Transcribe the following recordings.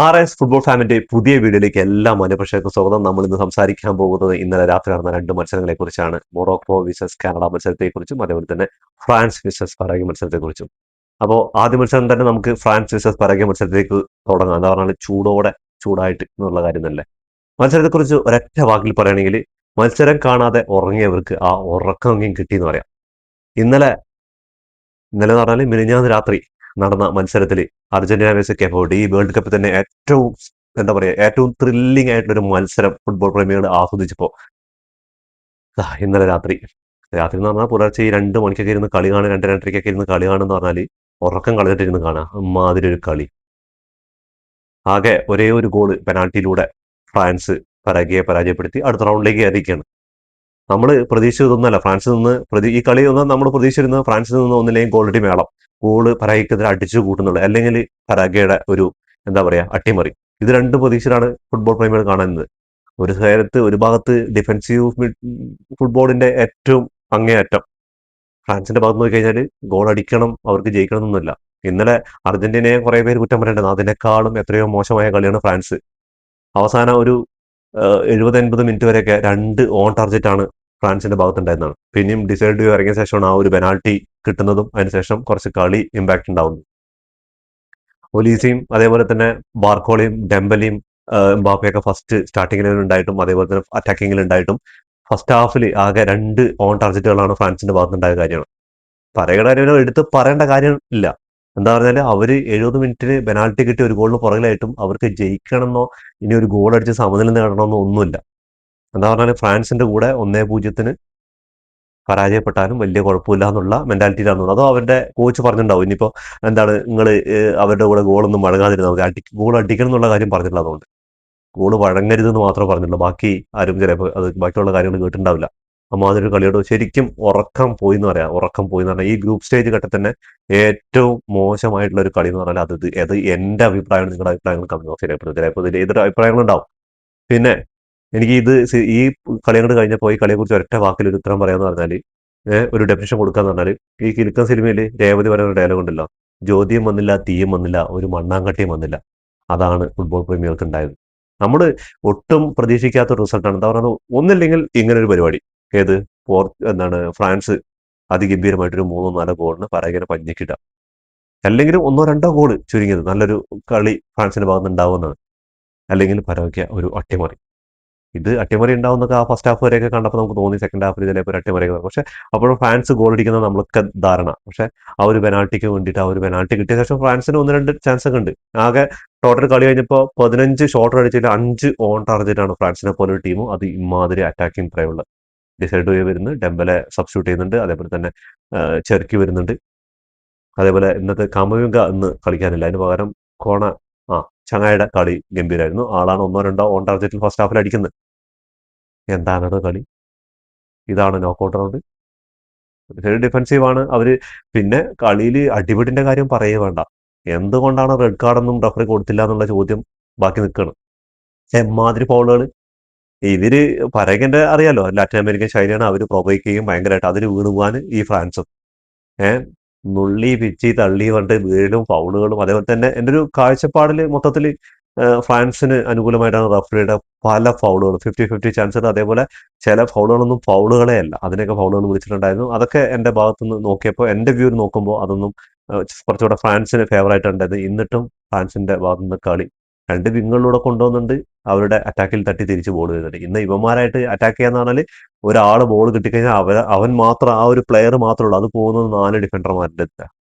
RS football ഫാമിന്റെ പുതിയ വീഡിയോയിലേക്ക് എല്ലാ മാന്യപ്രേക്ഷകർക്കും സ്വാഗതം. നമ്മൾ ഇന്ന് സംസാരിക്കാൻ പോകുന്നത് ഇന്നലെ രാത്രി നടന്ന രണ്ട് മത്സരങ്ങളെ കുറിച്ചാണ്. മൊറോക്കോ വിസസ് കാനഡ മത്സരത്തെക്കുറിച്ചും അതേപോലെ തന്നെ ഫ്രാൻസ് വിസസ് പരാഗ്വേ മത്സരത്തെക്കുറിച്ചും. അപ്പോൾ ആദ്യ മത്സരം തന്നെ നമുക്ക് ഫ്രാൻസ് വിസസ് പരാഗ്വേ മത്സരത്തിലേക്ക് തുടങ്ങാം. എന്താ പറഞ്ഞാൽ ചൂടായിട്ട് എന്നുള്ള കാര്യം തന്നെ. മത്സരത്തെക്കുറിച്ച് ഒരൊറ്റ വാക്കിൽ പറയുകയാണെങ്കിൽ മത്സരം കാണാതെ ഉറങ്ങിയവർക്ക് ആ ഉറക്കമെങ്കിലും കിട്ടിയെന്ന് പറയാം. ഇന്നലെ ഇന്നലെ എന്ന് പറഞ്ഞാൽ മിനിഞ്ഞാന്ന് രാത്രി നടന്ന മത്സരത്തിൽ അർജന്റീന വേഴ്സസ് കേപ്പ് വെർഡെ, ഈ വേൾഡ് കപ്പിൽ തന്നെ ഏറ്റവും ത്രില്ലിംഗ് ആയിട്ടുള്ള ഒരു മത്സരം ഫുട്ബോൾ പ്രേമികൾ ആസ്വദിച്ചപ്പോൾ ഇന്നലെ രാത്രി എന്ന് പറഞ്ഞാൽ പുലർച്ചെ ഈ 2 മണിക്കൊക്കെ ഇരുന്ന് കളി കാണുക, 2-2:30 ഇരുന്ന് കളി കാണുക എന്ന് പറഞ്ഞാൽ ഉറക്കം കളഞ്ഞിട്ടിരുന്ന് കാണാം. അമ്മാതിരി ഒരു കളി. ആകെ ഒരേ ഒരു ഗോള് പെനാൾട്ടിയിലൂടെ ഫ്രാൻസ് പരാഗ്വെയെ പരാജയപ്പെടുത്തി അടുത്ത റൗണ്ടിലേക്ക് കയറിയിരിക്കുകയാണ്. നമ്മൾ പ്രതീക്ഷിച്ചതൊന്നുമല്ല. ഫ്രാൻസിൽ നിന്ന് ഈ കളി ഒന്നും നമ്മൾ പ്രതീക്ഷിച്ചിരുന്നത് ഫ്രാൻസിൽ നിന്ന് ഒന്നില്ലെങ്കിൽ ഗോൾഡി മേളം, ഗോള് പരാഗ്വെക്കെതിരെ അടിച്ചു കൂട്ടുന്നുള്ളൂ, അല്ലെങ്കിൽ പരാഗ്വെയുടെ ഒരു അട്ടിമറി. ഇത് രണ്ട് പ്രതീക്ഷയിലാണ് ഫുട്ബോൾ പ്രേമികൾ കാണുന്നത്. ഒരു ഭാഗത്ത് ഡിഫൻസീവ് ഫുട്ബോളിന്റെ ഏറ്റവും അങ്ങേയറ്റം ഫ്രാൻസിന്റെ ഭാഗത്ത് നോക്കി കഴിഞ്ഞാൽ ഗോൾ അടിക്കണം, അവർക്ക് ജയിക്കണം എന്നൊന്നുമില്ല. ഇന്നലെ അർജന്റീനയെ കുറെ പേര് കുറ്റം പറയേണ്ടത്, അതിനേക്കാളും എത്രയോ മോശമായ കളിയാണ് ഫ്രാൻസ്. അവസാനം ഒരു 70-80 മിനിറ്റ് വരെയൊക്കെ 2 ഓൺ ടാർജറ്റ് ആണ് ഫ്രാൻസിന്റെ ഭാഗത്തുണ്ടായിരുന്നതാണ്. പിന്നെയും ഡിസൈഡ് ഇറങ്ങിയ ശേഷമാണ് ആ ഒരു പെനാൾട്ടി കിട്ടുന്നതും അതിനുശേഷം കുറച്ച് കളി ഇമ്പാക്ട് ഉണ്ടാവുന്നത്. ഒലീസയും അതേപോലെ തന്നെ ബാർക്കോളയും ഡെംബലിയും എംബാപ്പയൊക്കെ ഫസ്റ്റ് സ്റ്റാർട്ടിങ്ങിൽ ഉണ്ടായിട്ടും അതേപോലെ തന്നെ അറ്റാക്കിങ്ങിൽ ഉണ്ടായിട്ടും ഫസ്റ്റ് ഹാഫിൽ ആകെ 2 ഓൺ ടാർജറ്റുകളാണ് ഫ്രാൻസിന്റെ ഭാഗത്തുണ്ടായ കാര്യമാണ്. എടുത്ത് പറയേണ്ട കാര്യം ഇല്ല. എന്താ പറഞ്ഞാൽ അവര് 70 മിനിറ്റിന് പെനാൾട്ടി കിട്ടി ഒരു ഗോളിന് പുറകിലായിട്ടും അവർക്ക് ജയിക്കണമെന്നോ ഇനി ഒരു ഗോൾ അടിച്ച് സമനില നേടണമെന്നോ ഒന്നുമില്ല. എന്താ പറഞ്ഞാൽ ഫ്രാൻസിന്റെ കൂടെ 1-0 പരാജയപ്പെട്ടാലും വലിയ കുഴപ്പമില്ല എന്നുള്ള മെന്റാലിറ്റിയിലാണുള്ളത്. അതോ അവരുടെ കോച്ച് പറഞ്ഞിട്ടുണ്ടാവും ഇനിയിപ്പോ നിങ്ങൾ അവരുടെ കൂടെ ഗോളൊന്നും വഴങ്ങാതിരുന്നാൽ മതി, ഗോൾ അടിക്കണം എന്നുള്ള കാര്യം പറഞ്ഞിട്ടില്ല. അതുകൊണ്ട് ഗോള് വഴങ്ങരുതെന്ന് മാത്രമേ പറഞ്ഞിട്ടുള്ളൂ. ബാക്കി ആരും ചിലപ്പോൾ അത് ബാക്കിയുള്ള കാര്യങ്ങൾ കേട്ടിട്ടുണ്ടാവില്ല. അമ്മാതിരി കളിയോട് ശരിക്കും ഉറക്കം പോയി എന്ന് പറയാം. ഉറക്കം പോയി എന്ന് പറഞ്ഞാൽ ഈ ഗ്രൂപ്പ് സ്റ്റേജ് ഘട്ടത്തിൽ തന്നെ ഏറ്റവും മോശമായിട്ടുള്ള ഒരു കളി എന്ന് പറഞ്ഞാൽ അത് എന്റെ അഭിപ്രായമാണ്. നിങ്ങളുടെ അഭിപ്രായങ്ങൾ കമന്റ് ബോക്സിൽ രേഖപ്പെടുത്തുക. ചിലപ്പോൾ ഇതിൽ ഏതൊരു അഭിപ്രായങ്ങളുണ്ടാവും. പിന്നെ എനിക്ക് ഈ കളി അങ്ങോട്ട് കഴിഞ്ഞപ്പോൾ ഈ കളിയെക്കുറിച്ച് ഒരൊറ്റ വാക്കിൽ ഒരു ഉത്തരം പറയാന്ന് പറഞ്ഞാൽ, ഒരു ഡെഫിനിഷൻ കൊടുക്കാന്ന് പറഞ്ഞാൽ, ഈ കിലുക്കൻ സിനിമയിൽ രേവതി പറയുന്ന ഡയലോഗ് ഉണ്ടല്ലോ, ജ്യോതിയും വന്നില്ല, തീയും വന്നില്ല, ഒരു മണ്ണാങ്കട്ടിയും വന്നില്ല. അതാണ് ഫുട്ബോൾ പ്രേമികൾക്ക് ഉണ്ടായത്. നമ്മൾ ഒട്ടും പ്രതീക്ഷിക്കാത്ത ഒരു റിസൾട്ടാണ്. എന്താ പറയുന്നത്, ഒന്നില്ലെങ്കിൽ ഇങ്ങനെ ഒരു പരിപാടി, ഏത് ഫ്രാൻസ് അതിഗംഭീരമായിട്ടൊരു 3-4 ഗോളിന് പരാഗ്വെയെ പഞ്ഞിക്കിട്ട, അല്ലെങ്കിൽ 1-2 ഗോള് ചുരുങ്ങിയത് നല്ലൊരു കളി ഫ്രാൻസിന്റെ ഭാഗത്ത് ഉണ്ടാവുന്നതാണ്, അല്ലെങ്കിൽ പരാഗ്വെ ഒരു അട്ടിമറി. ഇത് അട്ടിമറി ഉണ്ടാവുന്നൊക്കെ ആ ഫസ്റ്റ് ഹാഫ് വരെയൊക്കെ കണ്ടപ്പോൾ നമുക്ക് തോന്നി സെക്കൻഡ് ഹാഫിൽ ചിലപ്പോൾ ഒരു അട്ടിമറി. പക്ഷെ അപ്പോഴും ഫ്രാൻസ് ഗോൾ അടിക്കുന്നത് നമ്മളൊക്കെ ധാരണ. പക്ഷെ ആ ഒരു പെനാൾട്ടിക്ക് വേണ്ടിയിട്ട്, ആ ഒരു പെനാൾട്ടി കിട്ടിയ ശേഷം ഫ്രാൻസിന് 1-2 ചാൻസ് ഒക്കെ ഉണ്ട്. ആകെ ടോട്ടൽ കളി കഴിഞ്ഞപ്പോൾ 15 ഷോട്ട് അടിച്ചിട്ട് 5 ഓൺ ടാർജറ്റ് ആണ് ഫ്രാൻസിനെ പോലെ ഒരു ടീമും. അത് ഇമാതിരി അറ്റാക്കിംഗ് ട്രൈവുള്ള ഡിസൈഡ് വരുന്നുണ്ട്, ഡെംബലെ സബ്സ്റ്റിറ്റ്യൂട്ട് ചെയ്യുന്നുണ്ട്, അതേപോലെ തന്നെ ചെറുക്കി വരുന്നുണ്ട്. അതേപോലെ ഇന്നത്തെ കാമവിംഗ ഇന്ന് കളിക്കാനില്ല, അതിന് പകരം കോണ ചങ്ങായുടെ കളി ഗംഭീരമായിരുന്നു. ആളാണ് 1-2 ഓൺ ടാർജറ്റിൽ ഫസ്റ്റ് ഹാഫിൽ അടിക്കുന്നത്. എന്താണത് കളി? ഇതാണ് നോക്കൗട്ട് റൗണ്ട്. ഡിഫൻസീവ് ആണ് അവര്. പിന്നെ കളിയിൽ അടിപിടിന്റെ കാര്യം പറയേ വേണ്ട. എന്തുകൊണ്ടാണ് റെഡ് കാർഡൊന്നും റഫറി കൊടുത്തില്ല എന്നുള്ള ചോദ്യം ബാക്കി നിൽക്കുകയാണ്. എമ്മാതിരി ഫൗളുകൾ. ഇവര് പരകന്റെ അറിയാലോ, ലാറ്റിൻ അമേരിക്കൻ ശൈലിയാണ്. അവര് പ്രൊവോക്ക് ചെയ്യും ഭയങ്കരമായിട്ട്. അതിന് വീണ് പോകാൻ ഈ ഫ്രാൻസും നുള്ളി പിച്ചി തള്ളി പറഞ്ഞിട്ട് വീഴും ഫൗളുകളും. അതേപോലെ തന്നെ എൻ്റെ ഒരു കാഴ്ചപ്പാടിൽ മൊത്തത്തിൽ ഫ്രാൻസിന് അനുകൂലമായിട്ടാണ് റഫറിയുടെ പല ഫൗളുകളും. 50-50 ചാൻസ് ഉണ്ട്. അതേപോലെ ചില ഫൗളുകളൊന്നും ഫൗളുകളെ അല്ല, അതിനൊക്കെ ഫൗളുകൾ വിളിച്ചിട്ടുണ്ടായിരുന്നു. അതൊക്കെ എൻ്റെ ഭാഗത്തുനിന്ന് നോക്കിയപ്പോൾ, എൻ്റെ വ്യൂവിൽ നോക്കുമ്പോൾ അതൊന്നും കുറച്ചുകൂടെ ഫ്രാൻസിന് ഫേവറായിട്ട് ഉണ്ടായത്. എന്നിട്ടും ഫ്രാൻസിന്റെ ഭാഗത്തുനിന്ന് കളി 2 വിങ്ങുകളിലൂടെ കൊണ്ടുപോകുന്നുണ്ട്, അവരുടെ അറ്റാക്കിൽ തട്ടി തിരിച്ച് ബോൾ വരുന്നുണ്ട്. ഇന്ന് ഇവന്മാരായിട്ട് അറ്റാക്ക് ചെയ്യാന്ന് പറഞ്ഞാൽ ഒരാൾ ബോൾ കിട്ടിക്കഴിഞ്ഞാൽ അവൻ മാത്രം, ആ ഒരു പ്ലെയർ മാത്രമേ ഉള്ളൂ. അത് പോകുന്നത് 4 ഡിഫൻഡർമാരുടെ അടുത്ത്.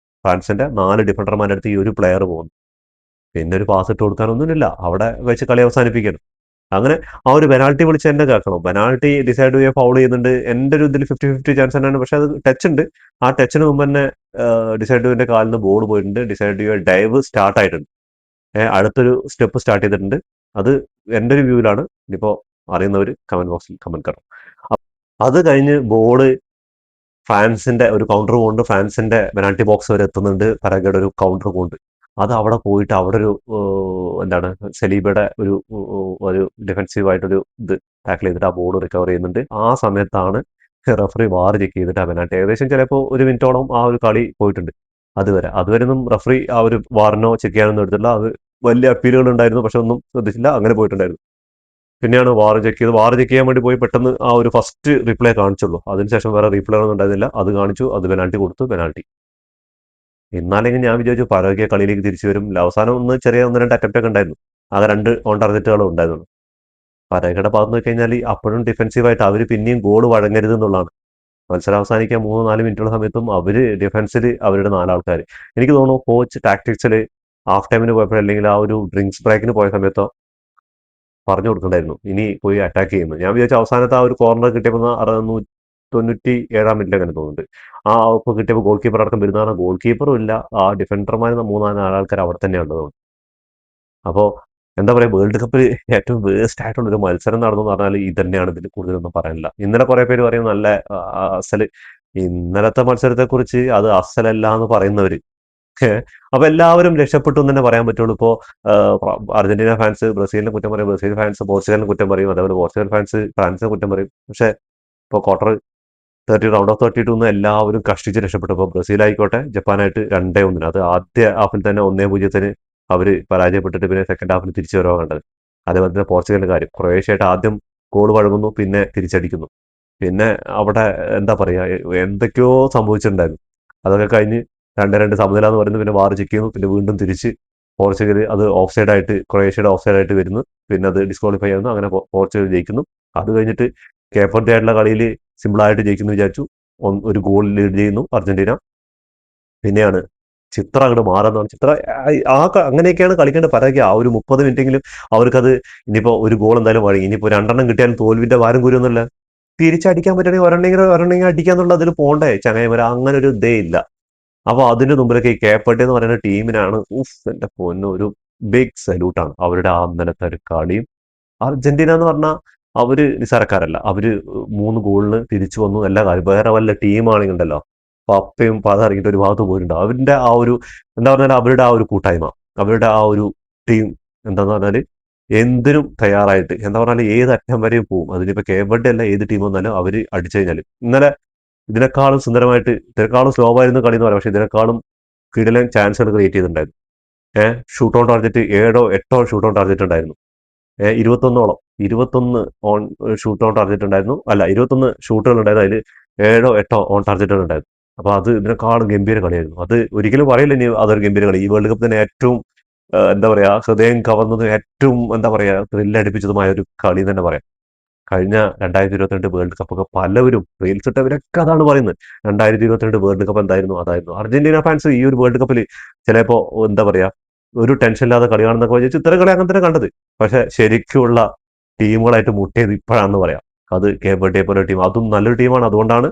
ഫ്രാൻസിന്റെ 4 ഡിഫൻഡർമാരുടെ അടുത്ത് ഈ ഒരു പ്ലെയർ പോകുന്നു. പിന്നെ ഒരു പാസ് ഇട്ട് കൊടുക്കാനൊന്നുമില്ല, അവിടെ വെച്ച് കളി അവസാനിപ്പിക്കണം. അങ്ങനെ ആ ഒരു പെനാൾട്ടി വിളിച്ച് എന്നെ കേൾക്കണം. പെനാൾട്ടി ഡിസൈഡ് ചെയ്യാൻ ഫൗൾ ചെയ്യുന്നുണ്ട്. എൻ്റെ ഒരു ഇതിൽ 50-50 ചാൻസ് തന്നെയാണ്. പക്ഷെ അത് ടച്ച് ഉണ്ട്. ആ ടച്ചിന് മുമ്പ് തന്നെ ഡിസൈഡ് കാലിൽ നിന്ന് ബോൾ പോയിട്ടുണ്ട്. ഡിസൈഡ് ഡൈവ് സ്റ്റാർട്ട് ആയിട്ടുണ്ട്. അടുത്തൊരു സ്റ്റെപ്പ് സ്റ്റാർട്ട് ചെയ്തിട്ടുണ്ട്. അത് എൻ്റെ ഒരു വ്യൂവിലാണ്. ഇനിയിപ്പോൾ അറിയുന്നവർ കമന്റ് ബോക്സിൽ കമന്റ് കയറും. അത് കഴിഞ്ഞ് ബോള് ഫ്രാൻസിന്റെ ഒരു കൗണ്ടർ കൊണ്ട് ഫ്രാൻസിന്റെ പെനാൾട്ടി ബോക്സ് വരെ എത്തുന്നുണ്ട്. പരാഗ്വെയുടെ ഒരു കൗണ്ടർ കൊണ്ട് അത് അവിടെ പോയിട്ട് അവിടെ ഒരു സലീബയുടെ ഒരു ഡിഫൻസീവായിട്ടൊരു ഇത് ടാക്കിൾ ചെയ്തിട്ട് ആ ബോൾ റിക്കവർ ചെയ്യുന്നുണ്ട്. ആ സമയത്താണ് റഫറി വാർ ചെക്ക് ചെയ്തിട്ട് ആ പെനാൾട്ടി, ഏകദേശം ചിലപ്പോൾ 1 മിനിറ്റോളം ആ ഒരു കളി പോയിട്ടുണ്ട്. അതുവരെ ഒന്നും റഫറി ആ ഒരു വാറിനോ ചെക്ക് ചെയ്യാനൊന്നും എടുത്തില്ല. അത് വലിയ അപ്പീലുകൾ ഉണ്ടായിരുന്നു, പക്ഷെ ഒന്നും ശ്രദ്ധിച്ചില്ല, അങ്ങനെ പോയിട്ടുണ്ടായിരുന്നു. പിന്നെയാണ് വാർ ചെക്ക് ചെയ്ത്, വാർ ചെക്ക് ചെയ്യാൻ വേണ്ടി പോയി പെട്ടെന്ന് ആ ഒരു ഫസ്റ്റ് റീപ്ലേ കാണിച്ചുള്ളൂ. അതിനുശേഷം വേറെ റീപ്ലേ ഒന്നും ഉണ്ടായിരുന്നില്ല. അത് കാണിച്ചു, അത് പെനാൽറ്റി കൊടുത്തു, പെനാൽറ്റി. എന്നാലെങ്കിൽ ഞാൻ വിചാരിച്ചു പരോഗ്യ കളിയിലേക്ക് തിരിച്ചു വരും. അവസാനം ചെറിയ ഒന്ന് രണ്ട് അറ്റംപ്റ്റ് ഒക്കെ ഉണ്ടായിരുന്നു. ആകെ 2 ഓൺ ടാർഗറ്റുകളും ഉണ്ടായിരുന്നു. പരോഗ്യയുടെ ഭാഗത്ത് നോക്കി കഴിഞ്ഞാൽ അപ്പോഴും ഡിഫൻസീവായിട്ട് അവർ പിന്നെയും ഗോൾ വഴങ്ങരുത് എന്നുള്ളതാണ്. മത്സരം അവസാനിക്കാൻ 3-4 മിനിറ്റുള്ള സമയത്തും അവര് ഡിഫൻസിൽ അവരുടെ 4 ആൾക്കാർ. എനിക്ക് തോന്നുന്നു കോച്ച് ടാക്ടിക്സിൽ ഹാഫ് ടൈമിന് പോയപ്പോൾ, അല്ലെങ്കിൽ ആ ഒരു ഡ്രിങ്ക്സ് ബ്രേക്കിന് പോയ സമയത്തോ പറഞ്ഞു കൊടുക്കണ്ടായിരുന്നു ഇനി പോയി അറ്റാക്ക് ചെയ്യുന്നു. ഞാൻ വിചാരിച്ചു അവസാനത്തെ ആ ഒരു കോർണർ കിട്ടിയപ്പോൾ 97-ാം മിനിറ്റിൽ അങ്ങനെ തോന്നുന്നുണ്ട്. ആ ഇപ്പൊ കിട്ടിയപ്പോൾ ഗോൾ കീപ്പർ അടക്കം വരുന്നതാണ്. ഗോൾ കീപ്പറും ഇല്ല, ആ ഡിഫൻഡർമാർ 3-4 ആൾക്കാർ അവിടെ തന്നെ ഉള്ളത്. അപ്പോൾ എന്താ പറയുക, വേൾഡ് കപ്പിൽ ഏറ്റവും വേസ്റ്റ് ആയിട്ടുള്ള ഒരു മത്സരം നടന്നു എന്ന് പറഞ്ഞാൽ ഇത് തന്നെയാണ്. ഇതിൽ കൂടുതലൊന്നും പറയാനില്ല. ഇന്നലെ കുറെ പേര് പറയും നല്ല അസല്, ഇന്നലത്തെ മത്സരത്തെ കുറിച്ച് അത് അസലല്ല എന്ന് പറയുന്നവര്. അപ്പൊ എല്ലാവരും രക്ഷപ്പെട്ടു എന്ന് തന്നെ പറയാൻ പറ്റുള്ളൂ. ഇപ്പോ അർജന്റീന ഫാൻസ് ബ്രസീലിനെ കുറ്റം പറയും, ബ്രസീൽ ഫാൻസ് പോർച്ചുഗലിനെ കുറ്റം പറയും, അതേപോലെ പോർച്ചുഗൽ ഫാൻസ് ഫ്രാൻസിനെ കുറ്റം പറയും. പക്ഷെ ഇപ്പോൾ ക്വാർട്ടർ 30 റൗണ്ട് ഓഫ് 32 എല്ലാവരും കഷ്ടിച്ച് രക്ഷപ്പെട്ടു. ഇപ്പോൾ ബ്രസീൽ ആയിക്കോട്ടെ ജപ്പാനായിട്ട് 2-1. അത് ആദ്യ ഹാഫിൽ തന്നെ 1-0 അവർ പരാജയപ്പെട്ടിട്ട് പിന്നെ സെക്കൻഡ് ഹാഫിൽ തിരിച്ചു വരവാ കണ്ടത്. അതേപോലെ തന്നെ പോർച്ചുഗലിന്റെ കാര്യം, ക്രൊയേഷ്യയായിട്ട് ആദ്യം ഗോൾ വഴങ്ങുന്നു, പിന്നെ തിരിച്ചടിക്കുന്നു. പിന്നെ അവിടെ എന്താ പറയാ, എന്തൊക്കെയോ സംഭവിച്ചിട്ടുണ്ടായിരുന്നു. അതൊക്കെ കഴിഞ്ഞ് 2-2 സമനില എന്ന് പറയുന്നത്, പിന്നെ വാർ ചെക്ക് ചെയ്യുന്നു, പിന്നെ വീണ്ടും തിരിച്ച് പോർച്ചുഗൽ അത് ഓഫ് സൈഡ് ആയിട്ട്, ക്രൊയേഷ്യയുടെ ഓഫ് സൈഡ് ആയിട്ട് വരുന്നു, പിന്നെ അത് ഡിസ്ക്വാളിഫൈ ആവുന്നു. അങ്ങനെ പോർച്ചുഗൽ ജയിക്കുന്നു. അത് കഴിഞ്ഞിട്ട് കേപ്പർഡെ ആയിട്ടുള്ള കളിയിൽ സിമ്പിളായിട്ട് ജയിക്കുന്നു വിചാരിച്ചു. ഒരു ഗോൾ ലീഡ് ചെയ്യുന്നു അർജന്റീന. പിന്നെയാണ് ചിത്രം അങ്ങോട്ട് മാറുന്നതാണ്. അങ്ങനെയൊക്കെയാണ് കളിക്കേണ്ട. പരാജയം ആ ഒരു 30 മിനിറ്റെങ്കിലും അവർക്കത്, ഇനിയിപ്പോ ഒരു ഗോൾ എന്തായാലും വഴങ്ങി, ഇനിയിപ്പോ 2 കിട്ടിയാലും തോൽവിന്റെ ഭാരം കൂരുന്നില്ല, തിരിച്ചടിക്കാൻ പറ്റണമെങ്കിൽ ഒരെണ്ണെങ്കിലും അടിക്കാന്നുള്ള അതിൽ പോണ്ടേ ചങ്ങായിമാരെ. അങ്ങനെ ഒരു ഇതേ ഇല്ല. അപ്പൊ അതിന്റെ മുമ്പിലൊക്കെ ഈ കേപ്പട്ടെ എന്ന് പറയുന്ന ടീമിനാണ് എന്റെ പൊന്നു ഒരു ബിഗ് സല്യൂട്ടാണ്. അവരുടെ ആ ഇന്നലത്തെ ഒരു കളിയും. അർജന്റീന എന്ന് പറഞ്ഞാൽ അവര് നിസ്സാരക്കാരല്ല. അവര് 3 ഗോളിന് തിരിച്ചു വന്നു, എല്ലാ കാര്യം. വേറെ വല്ല ടീമാണെങ്കിൽ ഉണ്ടല്ലോ, പപ്പയും പത ഇറങ്ങിയിട്ട് ഒരു ഭാഗത്ത് പോയിട്ടുണ്ട്. അവരുടെ ആ ഒരു എന്താ പറഞ്ഞാൽ, അവരുടെ ആ ഒരു കൂട്ടായ്മ, അവരുടെ ആ ഒരു ടീം എന്താന്ന് പറഞ്ഞാല് എന്തിനും തയ്യാറായിട്ട്, എന്താ പറഞ്ഞാൽ ഏത് അറ്റം വരെയും പോകും. അതിനിപ്പോ കേബർഡെ അല്ല, ഏത് ടീം വന്നാലും അവര് അടിച്ചു കഴിഞ്ഞാല്. ഇന്നലെ ഇതിനേക്കാളും സുന്ദരമായിട്ട്, ഇതിനേക്കാളും സ്ലോ ആയിരുന്നു കളി എന്ന് പറയാം, പക്ഷെ ഇതിനേക്കാളും കിടിലൻ ചാൻസുകൾ ക്രിയേറ്റ് ചെയ്തിട്ടുണ്ടായിരുന്നു. Shoot on target 7-8 shoot on target ഉണ്ടായിരുന്നു. 21 ഓൺ ഷൂട്ട് ഓൺ ടാർജറ്റ് ഉണ്ടായിരുന്നു. അല്ല, 21 ഷൂട്ടുകൾ ഉണ്ടായിരുന്നു. അതിൽ 7-8 ഓൺ ടാർജറ്റുകൾ ഉണ്ടായിരുന്നു. അപ്പൊ അത് ഇതിനേക്കാളും ഗംഭീര കളിയായിരുന്നു. അത് ഒരിക്കലും പറയില്ല ഇനി അതൊരു ഗംഭീര കളി. ഈ വേൾഡ് കപ്പ് തന്നെ ഏറ്റവും എന്താ പറയാ, ഹൃദയം കവർന്നതും ഏറ്റവും എന്താ പറയാ ത്രില്ലടിപ്പിച്ചതുമായ ഒരു കളി എന്ന് തന്നെ പറയാം. കഴിഞ്ഞ 2022 വേൾഡ് കപ്പ് ഒക്കെ പലവരും റീൽസ് ഇട്ടവരൊക്കെ അതാണ് പറയുന്നത്. 2022 വേൾഡ് കപ്പ് എന്തായിരുന്നു, അതായിരുന്നു. അർജന്റീന ഫാൻസ് ഈ ഒരു വേൾഡ് കപ്പിൽ ചിലപ്പോ എന്താ പറയാ ഒരു ടെൻഷൻ ഇല്ലാതെ കളി കാണുന്നൊക്കെ വിചാരിച്ചു ഇത്തരം കളി അങ്ങനെ തന്നെ കണ്ടത്. പക്ഷെ ശരിക്കുള്ള ടീമുകളായിട്ട് മുട്ടിയത് ഇപ്പോഴാണെന്ന് പറയാം. അത് കേബർഡെ പോലെ ടീം, അതും നല്ലൊരു ടീമാണ്. അതുകൊണ്ടാണ്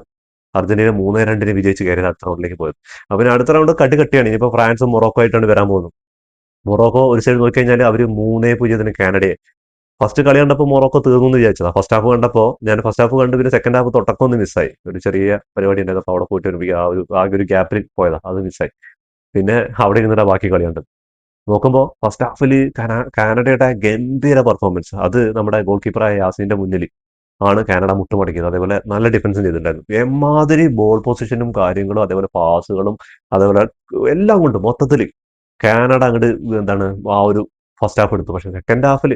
അർജന്റീന 3-2 വിജയിച്ച് കയറി അടുത്ത റൗണ്ടിലേക്ക് പോയത്. അപ്പൊ പിന്നെ അടുത്ത റൗണ്ട് കട്ടിയാണ്. ഇനിയിപ്പോ ഫ്രാൻസും മൊറോക്കോ ആയിട്ടാണ് വരാൻ പോകുന്നത്. മൊറോക്കോ ഒരു സൈഡ് നോക്കിക്കഴിഞ്ഞാൽ അവര് 3-0 കാനഡയെ. ഫസ്റ്റ് കളി കണ്ടപ്പോൾ മൊറോക്കോ തീർന്നു എന്ന് വിചാരിച്ചതാ. ഫസ്റ്റ് ഹാഫ് കണ്ടപ്പോൾ ഞാൻ ഫസ്റ്റ് ഹാഫ് കണ്ട്, പിന്നെ സെക്കൻഡ് ഹാഫ് തുടക്കം ഒന്ന് മിസ്സായി. ഒരു ചെറിയ പരിപാടി ഉണ്ടായിരുന്നു. അപ്പോൾ അവിടെ പോയിട്ട് ആകെ ഒരു ഗ്യാപ്പിൽ പോയതാ, അത് മിസ്സായി. പിന്നെ അവിടെ ഇരുന്നിട്ടാ ബാക്കി കളി കണ്ടത്. നോക്കുമ്പോൾ ഫസ്റ്റ് ഹാഫിൽ കാനഡയുടെ ഗംഭീര പെർഫോമൻസ്, അത് നമ്മുടെ ഗോൾ കീപ്പറായ യാസിന്റെ മുന്നിൽ ആണ് കാനഡ മുട്ടുമടക്കിയത്. അതേപോലെ നല്ല ഡിഫൻസും ചെയ്തിട്ടുണ്ടായിരുന്നു. എമ്മാതിരി ബോൾ പൊസിഷനും കാര്യങ്ങളും, അതേപോലെ പാസുകളും, അതേപോലെ എല്ലാം കൊണ്ടും മൊത്തത്തിൽ കാനഡ അങ്ങോട്ട് എന്താണ് ആ ഒരു ഫസ്റ്റ് ഹാഫ് എടുത്തു. പക്ഷെ സെക്കൻഡ് ഹാഫിൽ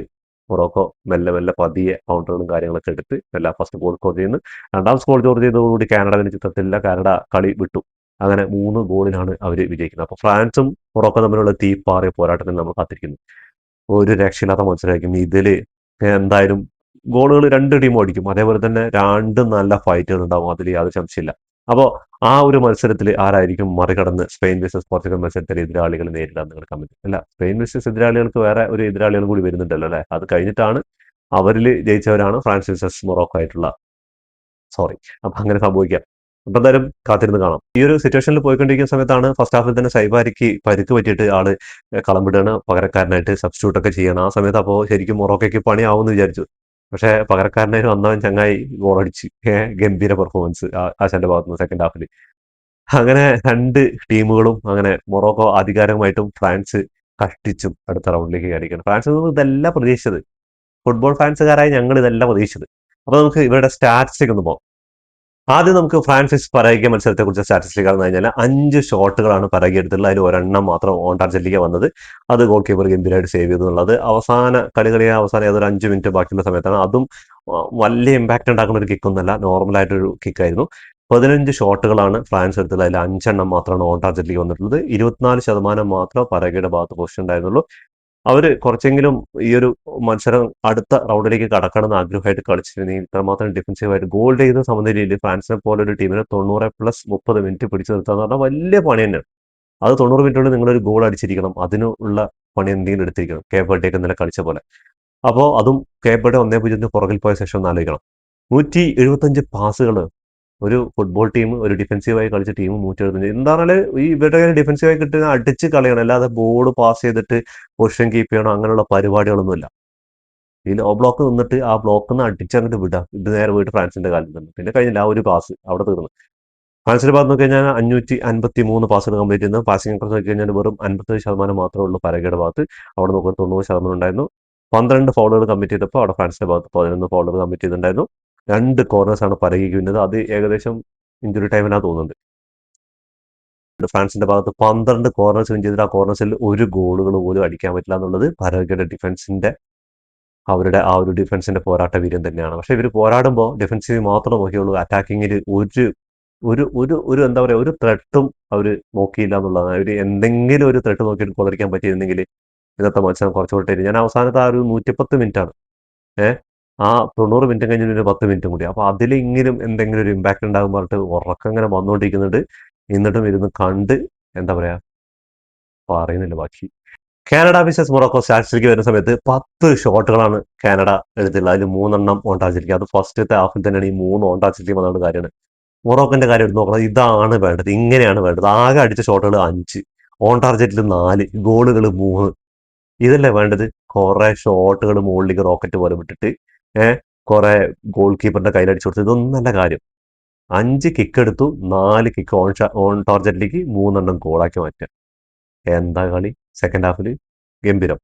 മൊറോക്കോ മെല്ലെ മെല്ലെ പതിയെ കൗണ്ടറുകളും കാര്യങ്ങളൊക്കെ എടുത്ത് എല്ലാ ഫസ്റ്റ് ഗോൾ സ്കോർ ചെയ്യുന്നു. രണ്ടാം സ്കോർ സ്കോർ ചെയ്തതോടുകൂടി കാനഡ അതിന് ചിത്രത്തില്ല, കാനഡ കളി വിട്ടു. അങ്ങനെ 3 ഗോളിനാണ് അവർ വിജയിക്കുന്നത്. അപ്പൊ ഫ്രാൻസും മൊറോക്കോ തമ്മിലുള്ള തീപ്പാറിയ പോരാട്ടത്തിൽ നമ്മൾ കാത്തിരിക്കുന്നു. ഒരു രക്ഷയില്ലാത്ത മത്സരമായിരിക്കും. ഇതില് എന്തായാലും ഗോളുകൾ 2 ടീമും അടിക്കും. അതേപോലെ തന്നെ 2 നല്ല ഫൈറ്റുകൾ ഉണ്ടാവും, അതിൽ യാതൊരു സംശയമില്ല. അപ്പോ ആ ഒരു മത്സരത്തിൽ ആരായിരിക്കും മറികടന്ന് സ്പെയിൻ വേഴ്സസ് പോർച്ചുഗൽ മത്സരത്തിൽ എതിരാളികൾ നേരിടാൻ നിങ്ങൾ കമന്റ്. അല്ല, സ്പെയിൻ വേഴ്സസ് എതിരാളികൾക്ക് വേറെ ഒരു എതിരാളികൾ കൂടി വരുന്നുണ്ടല്ലോ അല്ലെ. അത് കഴിഞ്ഞിട്ടാണ് അവരിൽ ജയിച്ചവരാണ് ഫ്രാൻസ് വേഴ്സസ് മൊറോക്കോ ആയിട്ടുള്ള, സോറി. അപ്പൊ അങ്ങനെ സംഭവിക്കാം. അപ്പൊ എന്തായാലും കാത്തിരുന്ന് കാണാം. ഈ ഒരു സിറ്റുവേഷനിൽ പോയിക്കൊണ്ടിരിക്കുന്ന സമയത്താണ് ഫസ്റ്റ് ഹാഫിൽ തന്നെ സൈബാരിക്ക് പരിക്ക് പറ്റിയിട്ട് ആള് കളം വിടുകയാണ്, പകരക്കാരനായിട്ട് സബ്സ്റ്റിറ്റ്യൂട്ട് ഒക്കെ ചെയ്യണം. ആ സമയത്ത് അപ്പോൾ ശരിക്കും മൊറോക്കോയ്ക്ക് പണിയാവുമെന്ന് വിചാരിച്ചു. പക്ഷെ പകരക്കാരനായിട്ട് വന്നവൻ ചങ്ങായി ഗോളടിച്ച്. ഗംഭീര പെർഫോമൻസ് ആശാന്റെ ഭാഗത്തുനിന്ന് സെക്കൻഡ് ഹാഫിൽ. അങ്ങനെ 2 ടീമുകളും അങ്ങനെ മൊറോക്കോ ആധികാരികമായിട്ടും ഫ്രാൻസ് കഷ്ടിച്ചും അടുത്ത റൗണ്ടിലേക്ക് കയറിയിരിക്കുകയാണ്. ഫ്രാൻസിൽ നിന്ന് ഇതല്ല പ്രതീക്ഷിച്ചത്. ഫുട്ബോൾ ഫാൻസുകാരായി ഞങ്ങൾ ഇതല്ല പ്രതീക്ഷിച്ചത്. അപ്പൊ നമുക്ക് ഇവരുടെ സ്റ്റാറ്റിസ്റ്റിക് ഒന്ന് പോകാം. ആദ്യം നമുക്ക് ഫ്രാൻസ് vs പരാഗ്വെ മത്സരത്തെ കുറിച്ച് സ്റ്റാറ്റിസ്റ്റിക് എന്ന് കഴിഞ്ഞാൽ 5 ഷോട്ടുകളാണ് പരാഗ്വെ എടുത്തിട്ടുള്ളത്. അതിൽ ഒരെണ്ണം മാത്രം ഓൺ ടാർഗറ്റിലേക്ക് വന്നത്. അത് ഗോൾ കീപ്പർ ഗംഭീരമായിട്ട് സേവ് ചെയ്തു എന്നുള്ളത്. കളിയുടെ അവസാനം ഏതൊരു 5 മിനിറ്റ് ബാക്കിയുള്ള സമയത്താണ്. അതും വലിയ ഇമ്പാക്ട് ഉണ്ടാക്കുന്ന ഒരു കിക്കൊന്നല്ല, നോർമലായിട്ടൊരു കിക്കായിരുന്നു. 15 ഷോട്ടുകളാണ് ഫ്രാൻസ് എടുത്തത്. അതിൽ 5 എണ്ണം മാത്രമാണ് ഓൺ ടാർഗറ്റിലേക്ക് വന്നിട്ടുള്ളത്. 24% മാത്രം പരാഗ്വെയുടെ ഭാഗത്ത് പൊസിഷൻ ഉണ്ടായിരുന്നുള്ളൂ. അവര് കുറച്ചെങ്കിലും ഈ ഒരു മത്സരം അടുത്ത റൗണ്ടിലേക്ക് കടക്കണമെന്ന് ആഗ്രഹമായിട്ട് കളിച്ചിരുന്നെങ്കിൽ ഇത്രമാത്രം ഡിഫൻസീവായിട്ട് ഗോൾ ചെയ്യുന്ന സമനിലയിൽ ഫ്രാൻസിനെ പോലെ ഒരു ടീമിനെ 90+30 മിനിറ്റ് പിടിച്ചു നിർത്തുക എന്ന് പറഞ്ഞാൽ വലിയ പണി തന്നെയാണ്. അത് 90 മിനിറ്റുകൊണ്ട് നിങ്ങളൊരു ഗോൾ അടിച്ചിരിക്കണം. അതിനുള്ള പണി എന്തെങ്കിലും എടുത്തിരിക്കണം, കേപ്പ് വെർഡെയൊക്കെ ഇന്നലെ കളിച്ച പോലെ. അപ്പോൾ അതും കേപ്പ് വെർഡെ 1-0 പുറകിൽ പോയ ശേഷം ഒന്ന് ആലോചിക്കണം. 175 പാസുകൾ ഒരു ഫുട്ബോൾ ടീം, ഒരു ഡിഫൻസീവായി കളിച്ച ടീം 175. എന്താ പറഞ്ഞാൽ ഈ ഇവരുടെ ഡിഫൻസീവായി കിട്ടുന്ന അടിച്ച് കളയണം, അല്ലാതെ ബോൾ പാസ് ചെയ്തിട്ട് പൊസിഷൻ കീപ്പ് ചെയ്യണം, അങ്ങനെയുള്ള പരിപാടികളൊന്നുമില്ല. ഈ ലോ ബ്ലോക്ക് നിന്നിട്ട് ആ ബ്ലോക്കിൽ നിന്ന് അടിച്ചങ്ങോട്ട് വിടാം. ഇത് നേരെ പോയിട്ട് ഫ്രാൻസിന്റെ കാലിൽ നിന്ന് പിന്നെ കഴിഞ്ഞില്ല. ആ ഒരു പാസ് അവിടെ തീർന്നു. ഫ്രാൻസിന്റെ ഭാഗത്ത് നോക്കി കഴിഞ്ഞാൽ 553 പാസുകൾ കംപ്ലീറ്റ് ചെയ്യുന്നു. പാസിംഗ് അക്രോസ് നോക്കി കഴിഞ്ഞാൽ വെറും 57% മാത്രമേ ഉള്ളൂ പരാഗ്വെയുടെ ഭാഗത്ത്. അവിടെ നോക്കുക 90% ഉണ്ടായിരുന്നു. 12 ഫൗളുകൾ കമ്മിറ്റ് ചെയ്തപ്പോൾ അവിടെ ഫ്രാൻസിന്റെ ഭാഗത്ത് 11 ഫൗളുകൾ കമ്മിറ്റ് ചെയ്തിട്ടുണ്ടായിരുന്നു. 2 കോർണേഴ്സ് ആണ് പരാഗ്വെക്ക് വീണത്. അത് ഏകദേശം ഇഞ്ചുറി ടൈമിലാണ് തോന്നുന്നുണ്ട്. ഫ്രാൻസിന്റെ ഭാഗത്ത് 12 കോർണേഴ്സ് വിൻ ചെയ്തിട്ട് ആ കോർണേഴ്സിൽ ഒരു ഗോളുകൾ പോലും അടിക്കാൻ പറ്റില്ല എന്നുള്ളത് പരാഗ്വെയുടെ ഡിഫൻസിന്റെ അവരുടെ ആ ഒരു ഡിഫൻസിന്റെ പോരാട്ട വീര്യം തന്നെയാണ്. പക്ഷെ ഇവർ പോരാടുമ്പോൾ ഡിഫൻസീവ് മാത്രമേ നോക്കിയുള്ളൂ. അറ്റാക്കിങ്ങിൽ ഒരു ഒരു ഒരു ഒരു എന്താ പറയുക, ഒരു ത്രെട്ടും അവർ നോക്കിയില്ല എന്നുള്ളതാണ്. അവർ എന്തെങ്കിലും ഒരു ത്രെട്ട് നോക്കിയിട്ട് കൊതിരിക്കാൻ പറ്റിയിരുന്നെങ്കിൽ ഇന്നത്തെ മത്സരം കുറച്ചുകൂടെ. ഞാൻ അവസാനത്തെ ആ ഒരു 110 മിനിറ്റാണ് ആ 90 മിനിറ്റ് കഴിഞ്ഞ ഒരു 10 മിനിറ്റും കൂടി. അപ്പോൾ അതിലെങ്കിലും എന്തെങ്കിലും ഒരു ഇമ്പാക്ട് ഉണ്ടാകും പറഞ്ഞിട്ട് ഉറക്കം ഇങ്ങനെ വന്നുകൊണ്ടിരിക്കുന്നുണ്ട്. എന്നിട്ടും ഇരുന്ന് കണ്ട് എന്താ പറയാ, പറയുന്നില്ല ബാക്കി. കാനഡ vs മൊറോക്കോ സ്റ്റാറ്റിസ്റ്റിക് വരുന്ന സമയത്ത് 10 ഷോട്ടുകളാണ് കാനഡ എടുത്തിട്ടുള്ളത്. അതിൽ 3 എണ്ണം ഓൺ ടാർഗറ്റിലേക്ക്. അത് ഫസ്റ്റത്തെ ഹാഫിൽ തന്നെയാണ് ഈ 3 ഓൺ ടാർഗറ്റിലേക്ക് വന്ന കാര്യമാണ്. മൊറോക്കോന്റെ കാര്യം എടുത്ത് നോക്കണം. ഇതാണ് വേണ്ടത്, ഇങ്ങനെയാണ് വേണ്ടത്. ആകെ അടിച്ച ഷോട്ടുകൾ 5, ഓൺ ടാർഗറ്റിൽ 4, ഗോളുകൾ 3. ഇതല്ലേ വേണ്ടത്? കുറെ ഷോട്ടുകൾ മുകളിലേക്ക് റോക്കറ്റ് പോലെ വിട്ടിട്ട് കുറെ ഗോൾ കീപ്പറിന്റെ കയ്യിലടിച്ചു കൊടുത്തു. ഇതൊന്നല്ല കാര്യം. 5 കിക്ക് എടുത്തു, 4 കിക്ക് ഓൺ ടാർഗറ്റിലേക്ക്, 3 എണ്ണം ഗോളാക്കി മാറ്റുക. എന്താ കളി സെക്കൻഡ് ഹാഫിൽ ഗംഭീരം.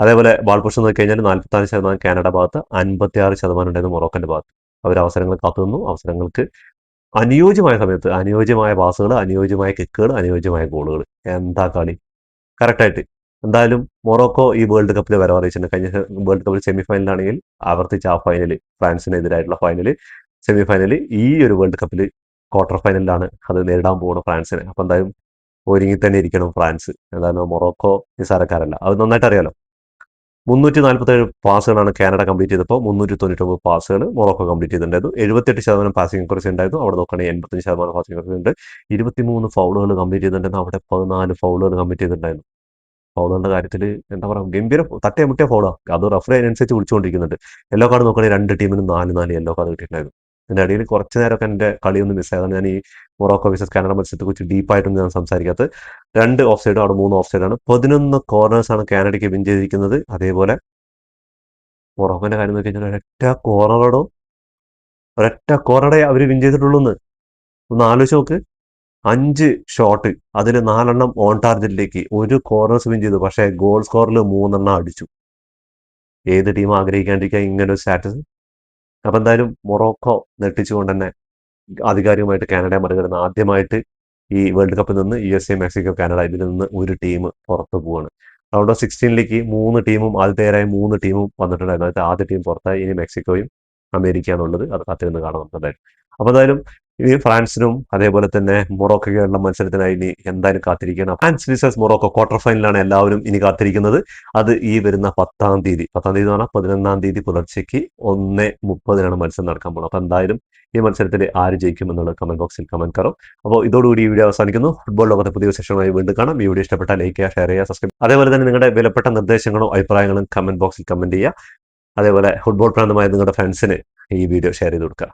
അതേപോലെ ബാൾ പൊസിഷൻ നോക്കി കഴിഞ്ഞാൽ 44% കാനഡ ഭാഗത്ത്, 56% ഉണ്ടായിരുന്നു മൊറോക്കോന്റെ ഭാഗത്ത്. അവർ അവസരങ്ങൾ കാത്തുനിന്നു. അവസരങ്ങൾക്ക് അനുയോജ്യമായ സമയത്ത് അനുയോജ്യമായ പാസുകൾ, അനുയോജ്യമായ കിക്കുകൾ, അനുയോജ്യമായ ഗോളുകൾ. എന്താ കളി കറക്റ്റായിട്ട്. എന്തായാലും മൊറോക്കോ ഈ വേൾഡ് കപ്പിൽ വരവറിയിച്ചിട്ടുണ്ട്. കഴിഞ്ഞ വേൾഡ് കപ്പിൽ സെമിഫൈനലാണെങ്കിൽ ആവർത്തിച്ച് ആ ഫൈനൽ, ഫ്രാൻസിനെതിരായിട്ടുള്ള ഫൈനൽ, സെമിഫൈനൽ, ഈ ഒരു വേൾഡ് കപ്പിൽ ക്വാർട്ടർ ഫൈനലിലാണ് അത് നേരിടാൻ പോകുന്ന ഫ്രാൻസിനെ. അപ്പം എന്തായാലും ഒരുങ്ങി തന്നെ ഇരിക്കണം ഫ്രാൻസ്. എന്തായാലും മൊറോക്കോ നിസ്സാരക്കാരല്ല, അത് നന്നായിട്ട് അറിയാലോ. 347 പാസുകളാണ് കാനഡ കംപ്ലീറ്റ് ചെയ്തപ്പോൾ 399 പാസുകൾ മൊറോക്കോ കംപ്ലീറ്റ് ചെയ്തിട്ടുണ്ടായിരുന്നു. 78% പാസിംഗ് കുറച്ച് ഉണ്ടായിരുന്നു. അവിടെ നോക്കുകയാണെങ്കിൽ 85% പാസിംഗ് കുറച്ച് ഉണ്ട്. 23 ഫൗളുകൾ കംപ്ലീറ്റ് ചെയ്തിട്ടുണ്ടായിരുന്നു. അവിടെ 14 ഫൗളുകൾ കംപ്ലീറ്റ് ചെയ്തിട്ടുണ്ടായിരുന്നു. ഫൗളുകളുടെ കാര്യത്തിൽ എന്താ പറയുക, ഗംഭീര തട്ടിയ മുട്ടിയ ഫൗളാണ്. അത് റഫറി അതിനനുസരിച്ച് വിളിച്ചുകൊണ്ടിരിക്കുന്നുണ്ട്. യെല്ലോ കാർഡ് നോക്കുകയാണെങ്കിൽ 2 ടീമിനും 4 യെല്ലോ കാർഡ് കിട്ടിയിട്ടുണ്ടായിരുന്നു. ഇതിൻ്റെ ഇടയിൽ കുറച്ച് നേരമൊക്കെ എൻ്റെ കളിയൊന്ന് മിസ്സായതാണ്. ഞാൻ ഈ മൊറോക്കോ vs കാനഡ മത്സരത്തെക്കുറിച്ച് ഡീപ്പായിട്ടൊന്നും ഞാൻ സംസാരിക്കാത്തത്. 2 ഓഫ് സൈഡും അവിടെ 3 ഓഫ് സൈഡാണ്. 11 കോർണേഴ്സാണ് കാനഡയ്ക്ക് വിൻ ചെയ്തിരിക്കുന്നത്. അതേപോലെ മൊറോക്കോന്റെ കാര്യം നോക്കി കഴിഞ്ഞാൽ ഒരൊറ്റ കോർണറെ അവർ വിൻ ചെയ്തിട്ടുള്ളൂ. ഒന്ന് ആലോചിച്ച് നോക്ക്. 5 ഷോട്ട്, അതിൽ 4 എണ്ണം ഓൺ ടാർഗറ്റിലേക്ക്, 1 കോർണേഴ്സ് വിൻ ചെയ്തു. പക്ഷേ ഗോൾ സ്കോറിൽ 3 എണ്ണം അടിച്ചു. ഏത് ടീം ആഗ്രഹിക്കാണ്ടിരിക്കുക ഇങ്ങനെ ഒരു സ്റ്റാറ്റസ്? അപ്പം എന്തായാലും മൊറോക്കോ നെട്ടിച്ചുകൊണ്ട് തന്നെ ആധികാരികമായിട്ട് കാനഡയെ മറികടന്ന് ആദ്യമായിട്ട് ഈ വേൾഡ് കപ്പിൽ നിന്ന് USA, മെക്സിക്കോ, കാനഡ ഇതിൽ നിന്ന് ഒരു ടീം പുറത്തു പോവാണ്. റൗണ്ട് ഓഫ് 16ലേക്ക് 3 ടീമും ആദ്യത്തേരായ 3 ടീമും വന്നിട്ടുണ്ടായിരുന്നു. അതിൽ ആദ്യ ടീം പുറത്തായി. ഇനി മെക്സിക്കോയും അമേരിക്കയാണുള്ളത്. അത് കാത്തിരുന്ന് കാണാം എന്തായാലും. അപ്പോൾ എന്തായാലും ഇനി ഫ്രാൻസിനും അതേപോലെ തന്നെ മൊറോക്കോയ്ക്കുള്ള മത്സരത്തിനായി ഇനി എന്തായാലും കാത്തിരിക്കണം. ഫ്രാൻസ് vs മൊറോക്കോ ക്വാർട്ടർ ഫൈനലാണ് എല്ലാവരും ഇനി കാത്തിരിക്കുന്നത്. അത് ഈ വരുന്ന 10-ാം തീയതി എന്ന് പറഞ്ഞാൽ 11-ാം തീയതി പുലർച്ചയ്ക്ക് 1:30 മത്സരം നടക്കാൻ പോകുന്നത്. അപ്പോൾ എന്തായാലും ഈ മത്സരത്തിൽ ആര് ജയിക്കും എന്നുള്ളത് കമന്റ് ബോക്സിൽ കമന്റ് കറോ. അപ്പോൾ ഇതോടുകൂടി ഈ വീഡിയോ അവസാനിക്കുന്നു. ഫുട്ബോൾ ലോകത്തെ പുതിയ സെഷനുമായി വീണ്ടും കാണാം. ഈ വീഡിയോ ഇഷ്ടപ്പെട്ടാൽ ലൈക്ക് ചെയ്യുക, ഷെയർ ചെയ്യുക, സബ്സ്ക്രൈബ്. അതേപോലെ തന്നെ നിങ്ങളുടെ വിലപ്പെട്ട നിർദ്ദേശങ്ങളും അഭിപ്രായങ്ങളും കമന്റ് ബോക്സിൽ കമന്റ് ചെയ്യുക. അതേപോലെ ഫുട്ബോൾ പ്രാന്തമായ നിങ്ങളുടെ ഫ്രണ്ട്സിന് ഈ വീഡിയോ ഷെയർ ചെയ്ത് കൊടുക്കുക.